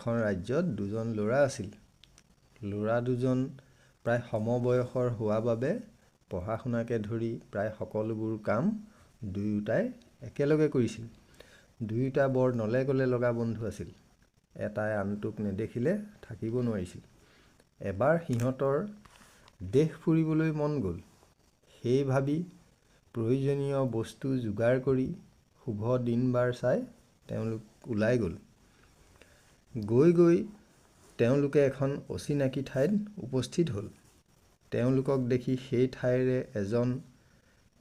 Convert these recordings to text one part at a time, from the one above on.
এখন ৰাজ্যত দুজন ল'ৰা আছিল। ল'ৰা দুজন প্ৰায় সমবয়সৰ হোৱা বাবে পঢ়া শুনাকে ধৰি প্ৰায় সকলোবোৰ কাম দুয়োটাই একেলগে কৰিছিল। দুয়োটা বৰ নলে গলে লগা বন্ধু আছিল। এটাই আনটোক নেদেখিলে থাকিব নোৱাৰিছিল। এবাৰ সিহঁতৰ দেশ ফুৰিবলৈ মন গ'ল। সেই ভাবি প্ৰয়োজনীয় বস্তু যোগাৰ কৰি শুভ দিন বাৰ চাই তেওঁলোক ওলাই গ'ল। গৈ তেওঁলোকে এখন অচিনাকি ঠাইত উপস্থিত হ'ল। তেওঁলোকক দেখি সেই ঠাইৰে এজন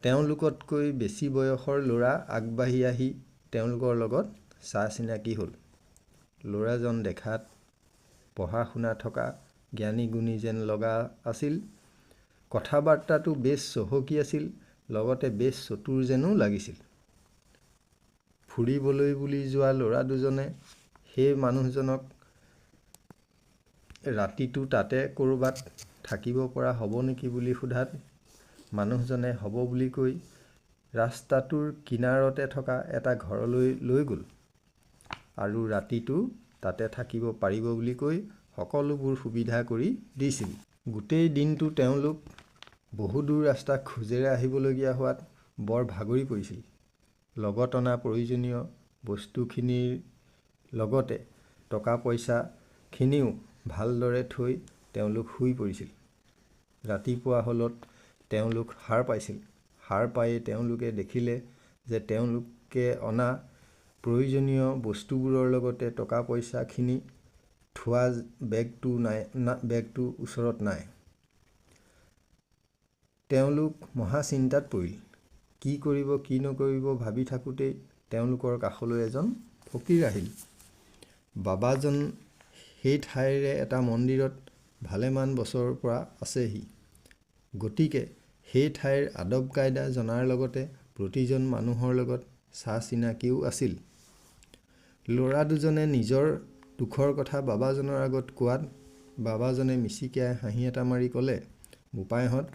তেওঁলোকতকৈ বেছি বয়সৰ ল'ৰা আগবাঢ়ি আহি তেওঁলোকৰ লগত চা চিনাকি হ'ল। ল'ৰাজন দেখাত পঢ়া শুনা থকা জ্ঞানী গুণী যেন লগা আছিল। কথা বাৰ্তাটো বেছ চহকী আছিল, লগতে বেছ চতুৰ যেনো লাগিছিল। ফুৰিবলৈ বুলি যোৱা ল'ৰা দুজনে সেই মানুহজনক ৰাতিটো তাতে ক'ৰবাত থাকিব পৰা হ'ব নেকি বুলি সোধাত মানুহজনে হ'ব বুলি কৈ ৰাস্তাটোৰ কিনাৰতে থকা এটা ঘৰলৈ লৈ গ'ল আৰু ৰাতিটো তাতে থাকিব পাৰিব বুলি কৈ সকলোবোৰ সুবিধা কৰি দিছিল। গোটেই দিনটো তেওঁলোক বহুদূৰ ৰাস্তা খোজেৰে আহিবলগীয়া হোৱাত বৰ ভাগৰি পৰিছিল। লগত অনা প্ৰয়োজনীয় বস্তুখিনিৰ লগতে টকা পইচাখিনিও ভালদৰে থৈ তেওঁলোক শুই পৰিছিল। ৰাতিপুৱা হ'লত তেওঁলোক সাৰ পাইছিল। সাৰ পায়েই তেওঁলোকে দেখিলে যে তেওঁলোকে অনা প্ৰয়োজনীয় বস্তুবোৰৰ লগতে টকা পইচাখিনি থোৱা বেগটো ওচৰত নাই। তেওঁলোক মহা চিন্তাত পৰিল। কি কৰিব কি নকৰিব ভাবি থাকোঁতেই তেওঁলোকৰ কাষলৈ এজন ফকীৰ আহিল। বাবাজন সেই ঠাইৰে এটা মন্দিৰত ভালেমান বছৰৰ পৰা আছেহি। গতিকে সেই ঠাইৰ আদব কাইদা জনাৰ লগতে প্ৰতিজন মানুহৰ লগত চা চিনাকিও আছিল। ল'ৰা দুজনে নিজৰ দুখৰ কথা বাবাজনৰ আগত কোৱাত বাবাজনে মিচিকিয়াই হাঁহি এটা মাৰি ক'লে, "বোপাইহঁত,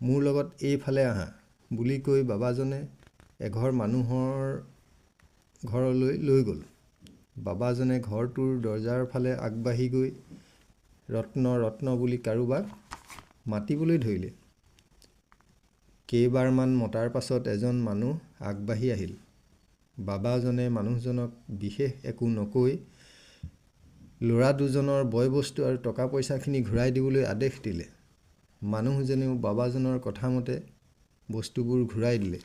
মোৰ লগত এইফালে আহা" বুলি কৈ বাবাজনে এঘৰ মানুহৰ ঘৰলৈ লৈ গ'ল। বাবাজনে ঘৰটোৰ দৰজাৰ ফালে আগবাঢ়ি গৈ ৰত্ন বুলি কাৰোবাক মাতিবলৈ ধৰিলে। কেইবাৰমান মতাৰ পাছত এজন মানুহ আগবাঢ়ি আহিল। বাবাজনে মানুহজনক বিশেষ একো নকৈ ল'ৰা দুজনৰ বয় বস্তু আৰু টকা পইচাখিনি ঘূৰাই দিবলৈ আদেশ দিলে। মানুহজনেও বাবাজনৰ কথামতে বস্তুবোৰ ঘূৰাই দিলে।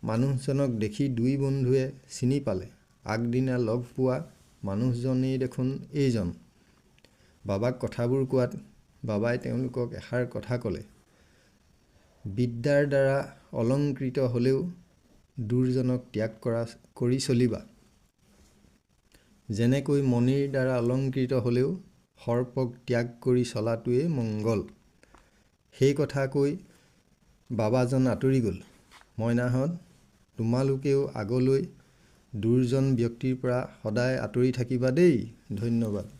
মানুহজনক দেখি দুই বন্ধুৱে চিনি পালে। আগদিনা লগ পোৱা মানুহজনেই দেখোন এইজন। বাবাক কথাবোৰ কোৱাত বাবাই তেওঁলোকক এষাৰ কথা ক'লে, "বিদ্যাৰ দ্বাৰা অলংকৃত হ'লেও দুৰ্জনক ত্যাগ কৰি চলিবা। যেনেকৈ মণিৰ দ্বাৰা অলংকৃত হ'লেও সৰ্পক ত্যাগ কৰি চলাটোৱেই মংগল।" সেই কথা কৈ বাবাজন আঁতৰি গ'ল। "মইনাহঁত, তোমালোকেও আগলৈ দুৰ্জন ব্যক্তিৰ পৰা সদায় আঁতৰি থাকিবা দেই। ধন্যবাদ।"